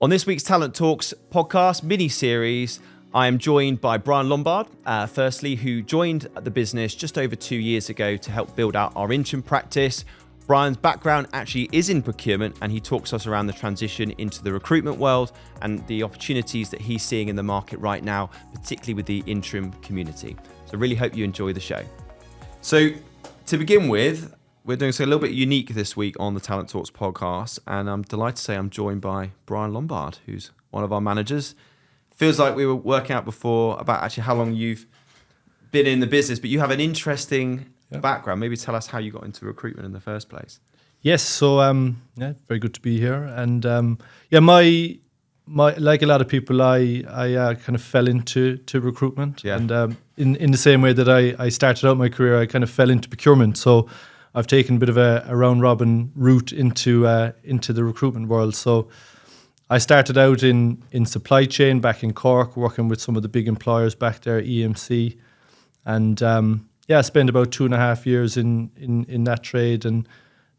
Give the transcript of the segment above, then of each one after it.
On this week's Talent Talks podcast mini-series, I am joined by Brian Lombard, firstly, who joined the business just over 2 years ago to help build out our interim practice. Brian's background actually is in procurement, and he talks us around the transition into the recruitment world and the opportunities that he's seeing in the market right now, particularly with the interim community. So really hope you enjoy the show. So to begin with, we're doing something a little bit unique this week on the Talent Talks podcast, and I'm delighted to say I'm joined by Brian Lombard, who's one of our managers. Feels like we were working out before about actually how long you've been in the business, but you have an interesting background. Maybe tell us how you got into recruitment in the first place. Yes, so very good to be here, and my like a lot of people, I kind of fell into recruitment, and in the same way that I started out my career, I kind of fell into procurement. So I've taken a bit of a round robin route into the recruitment world. So I started out in supply chain back in Cork, working with some of the big employers back there, EMC, and I spent about 2.5 years in that trade, and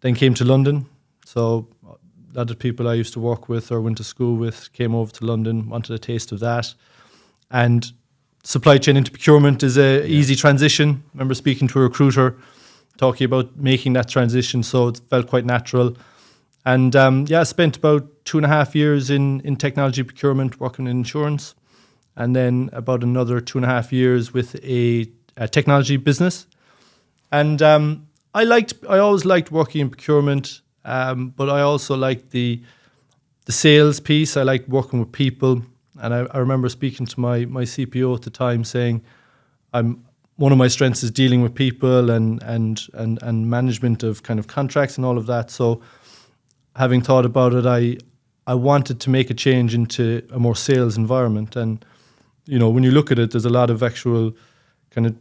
then came to London. So a lot of people I used to work with or went to school with came over to London, wanted a taste of that, and supply chain into procurement is a easy transition. I remember speaking to a recruiter, talking about making that transition, so it felt quite natural. And I spent about 2.5 years in technology procurement, working in insurance, and then about another 2.5 years with a technology business. And I always liked working in procurement, but I also liked the sales piece. I liked working with people, and I remember speaking to my CPO at the time, saying, one of my strengths is dealing with people and management of kind of contracts and all of that. So having thought about it, I wanted to make a change into a more sales environment. And, when you look at it, there's a lot of actual kind of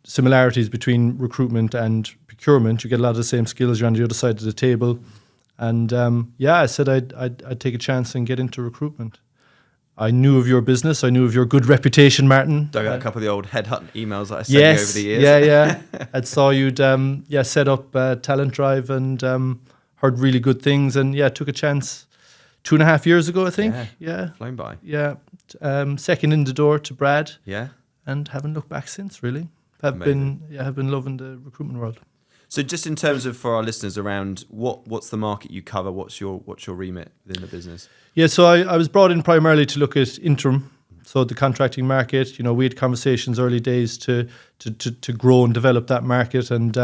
similarities between recruitment and procurement. You get a lot of the same skills. You're on the other side of the table. And I said I'd take a chance and get into recruitment. I knew of your business. I knew of your good reputation, Martin. Dug out a couple of the old headhunt emails that I sent you over the years. Yeah. I saw you'd set up Talent Drive and heard really good things, and took a chance 2.5 years ago, I think. Yeah. Flown by. Yeah. Second in the door to Brad. Yeah. And haven't looked back since, really. Have been loving the recruitment world. So just in terms of, for our listeners, around what's the market you cover? What's your remit within the business? Yeah, so I was brought in primarily to look at interim, so the contracting market. We had conversations early days to grow and develop that market, and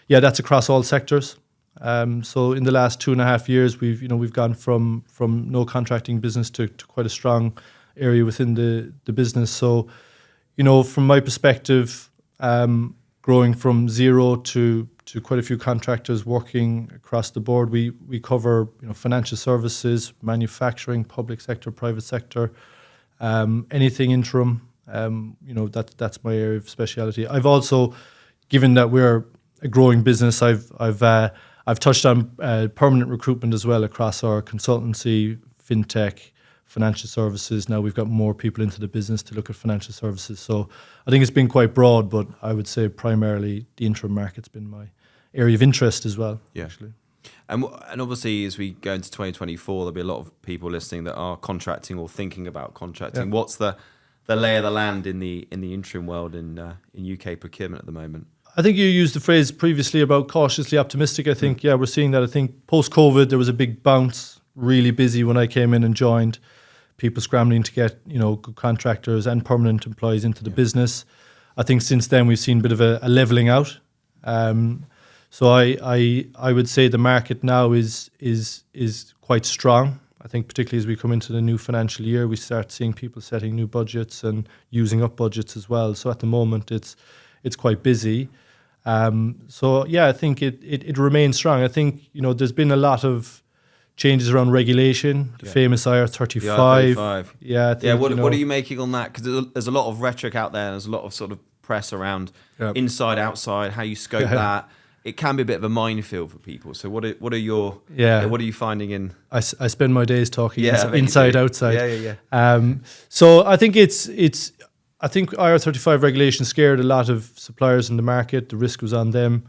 that's across all sectors. So in the last 2.5 years, we've gone from no contracting business to quite a strong area within the business. So from my perspective, growing from zero to quite a few contractors working across the board. We cover financial services, manufacturing, public sector, private sector, anything interim. That's my area of speciality. I've also, given that we're a growing business, I've touched on permanent recruitment as well across our consultancy, fintech, financial services. Now we've got more people into the business to look at financial services. So I think it's been quite broad, but I would say primarily the interim market's been my area of interest as well. Yeah. Actually. And obviously, as we go into 2024, there'll be a lot of people listening that are contracting or thinking about contracting. Yeah. What's the lay of the land in the interim world in UK procurement at the moment? I think you used the phrase previously about cautiously optimistic. I think, we're seeing that. I think post-COVID, there was a big bounce, really busy when I came in and joined. People scrambling to get, good contractors and permanent employees into the business. I think since then we've seen a bit of a leveling out. So I would say the market now is quite strong. I think particularly as we come into the new financial year, we start seeing people setting new budgets and using up budgets as well. So at the moment it's quite busy. I think it remains strong. I think there's been a lot of changes around regulation, the famous IR35. The IR35. Yeah. What are you making on that? Because there's a lot of rhetoric out there, and there's a lot of sort of press around inside, outside, how you scope that. It can be a bit of a minefield for people. So what are you finding in? I spend my days talking inside, outside. Yeah. So I think I think IR35 regulation scared a lot of suppliers in the market. The risk was on them.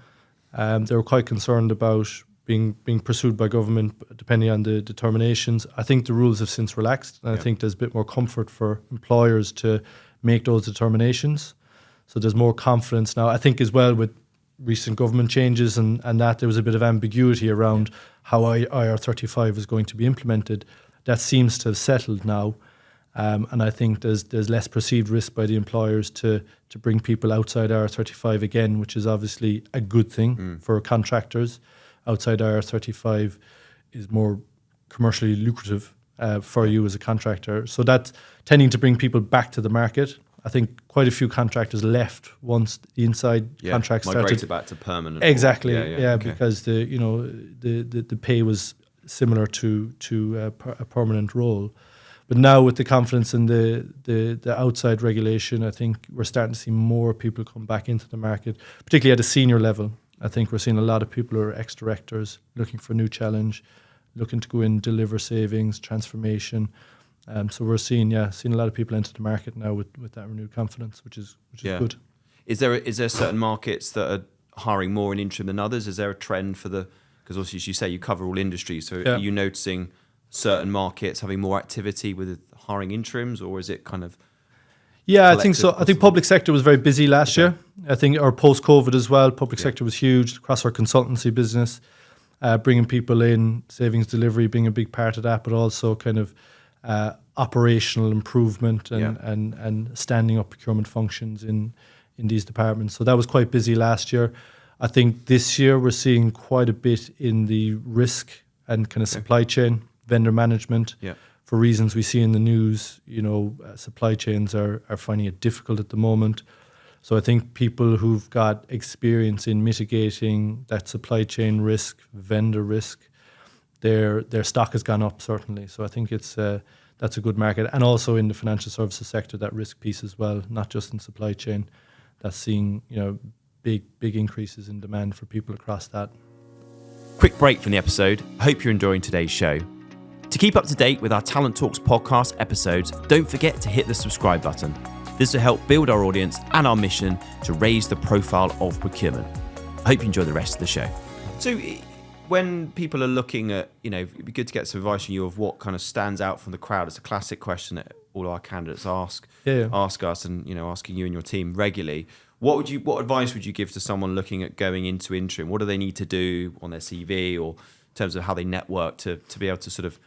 They were quite concerned about being pursued by government, depending on the determinations. I think the rules have since relaxed, and I think there's a bit more comfort for employers to make those determinations. So there's more confidence now. I think as well with recent government changes and that there was a bit of ambiguity around how IR35 was going to be implemented. That seems to have settled now. And I think there's less perceived risk by the employers to bring people outside IR35 again, which is obviously a good thing for contractors. Outside IR35 is more commercially lucrative for you as a contractor. So that's tending to bring people back to the market. I think quite a few contractors left once the inside contract started. Migrated back to permanent. Exactly, okay. Because the pay was similar to a permanent role. But now with the confidence in the outside regulation, I think we're starting to see more people come back into the market, particularly at a senior level. I think we're seeing a lot of people who are ex-directors looking for a new challenge, looking to go in, deliver savings, transformation. So we're seeing a lot of people enter the market now with that renewed confidence, which is good. Is there certain markets that are hiring more in interim than others? Is there a trend for because obviously as you say, you cover all industries, so are you noticing certain markets having more activity with hiring interims, or is it kind of... Yeah, I think so. I think public sector was very busy last year. I think, or post-COVID as well, public sector was huge across our consultancy business, bringing people in, savings delivery being a big part of that, but also kind of operational improvement and standing up procurement functions in these departments. So that was quite busy last year. I think this year we're seeing quite a bit in the risk and kind of supply chain, vendor management. For reasons we see in the news, supply chains are finding it difficult at the moment. So I think people who've got experience in mitigating that supply chain risk, vendor risk, their stock has gone up certainly. So I think that's a good market, and also in the financial services sector, that risk piece as well, not just in supply chain. That's seeing big increases in demand for people across that. Quick break from the episode. Hope you're enjoying today's show. To keep up to date with our Talent Talks podcast episodes, don't forget to hit the subscribe button. This will help build our audience and our mission to raise the profile of procurement. I hope you enjoy the rest of the show. So when people are looking at, it'd be good to get some advice from you of what kind of stands out from the crowd. It's a classic question that all our candidates ask us, and asking you and your team regularly. What advice would you give to someone looking at going into interim? What do they need to do on their CV, or in terms of how they network to be able to sort of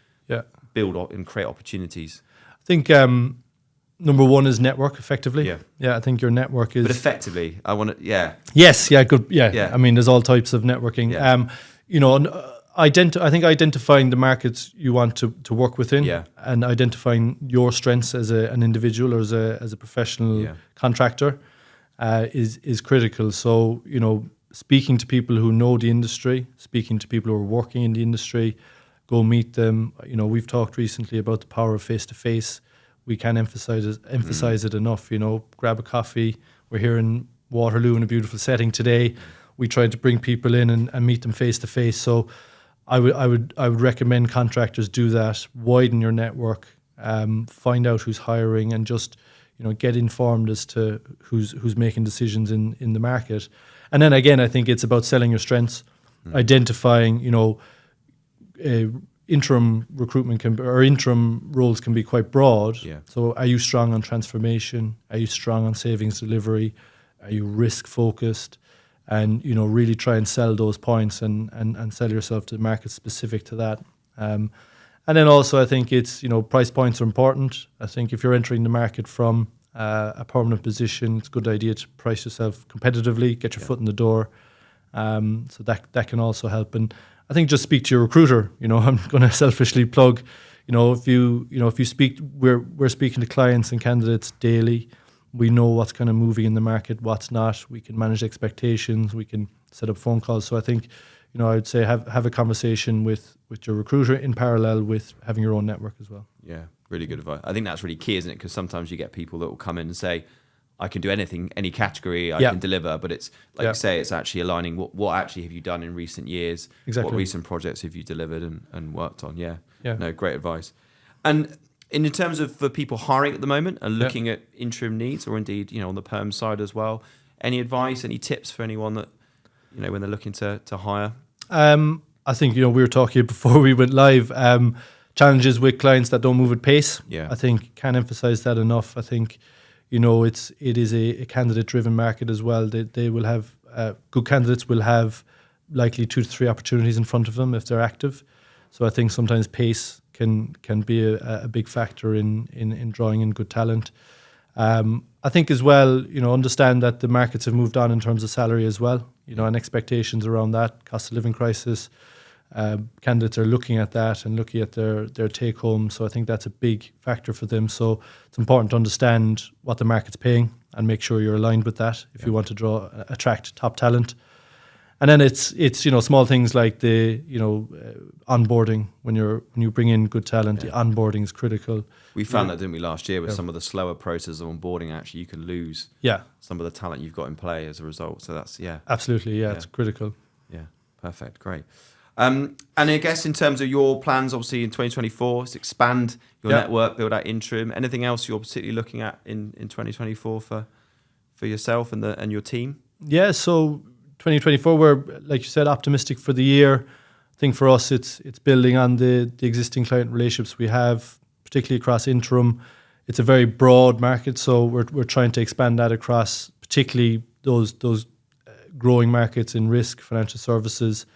build and create opportunities? I think number one is network effectively. I think your network is... But effectively, I want to... Yes, good. I mean, there's all types of networking. I think identifying the markets you want to work within, and identifying your strengths as an individual or as a professional contractor is critical. So, speaking to people who know the industry, speaking to people who are working in the industry, go meet them. We've talked recently about the power of face-to-face. We can't emphasize it enough. Grab a coffee. We're here in Waterloo in a beautiful setting today. We try to bring people in and meet them face-to-face. So I would recommend contractors do that. Widen your network. Find out who's hiring, and just get informed as to who's making decisions in the market. And then again, I think it's about selling your strengths, identifying interim recruitment interim roles can be quite broad. So are you strong on transformation? Are you strong on savings delivery? Are you risk focused? And really try and sell those points and sell yourself to the market specific to that. And then also I think it's price points are important. I think if you're entering the market from a permanent position, it's a good idea to price yourself competitively, get your foot in the door. So that can also help. And I think just speak to your recruiter. I'm going to selfishly plug. If you speak, we're speaking to clients and candidates daily. We know what's kind of moving in the market, what's not. We can manage expectations. We can set up phone calls. So I think, I would say have a conversation with your recruiter in parallel with having your own network as well. Yeah, really good advice. I think that's really key, isn't it? Because sometimes you get people that will come in and say, I can do anything, any category I can deliver, but it's like you say, it's actually aligning what actually have you done in recent years, what recent projects have you delivered and worked on. No, great advice. And in terms of for people hiring at the moment and looking at interim needs, or indeed, on the perm side as well, any advice, any tips for anyone that, when they're looking to hire? I think, we were talking before we went live, challenges with clients that don't move at pace. Yeah. I think can't emphasize that enough. I think, it is a candidate-driven market as well. They will have, good candidates will have likely 2 to 3 opportunities in front of them if they're active. So I think sometimes pace can be a big factor in drawing in good talent. I think as well, understand that the markets have moved on in terms of salary as well, and expectations around that, cost of living crisis. Candidates are looking at that and looking at their take home. So I think that's a big factor for them. So it's important to understand what the market's paying and make sure you're aligned with that if you want to attract top talent. And then it's small things like the onboarding when you bring in good talent. The onboarding is critical. We found that, didn't we, last year with some of the slower process of onboarding. Actually, you can lose some of the talent you've got in play as a result. So that's absolutely it's critical. Yeah, perfect, great. And I guess in terms of your plans, obviously in 2024, is expand your network, build out Interim. Anything else you're particularly looking at in 2024 for yourself and your team? Yeah, so 2024, we're, like you said, optimistic for the year. I think for us, it's building on the existing client relationships we have, particularly across Interim. It's a very broad market, so we're trying to expand that across particularly those growing markets in risk, financial services.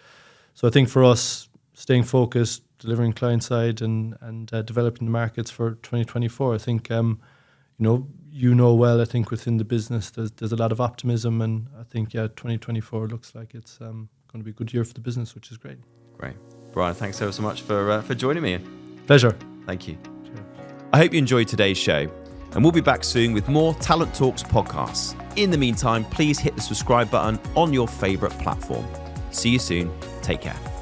So I think for us, staying focused, delivering client side and developing the markets for 2024, I think, well, I think within the business, there's a lot of optimism, and I think, 2024 looks like it's going to be a good year for the business, which is great. Great. Brian, thanks so much for joining me. Pleasure. Thank you. Sure. I hope you enjoyed today's show, and we'll be back soon with more Talent Talks podcasts. In the meantime, please hit the subscribe button on your favourite platform. See you soon. Take care.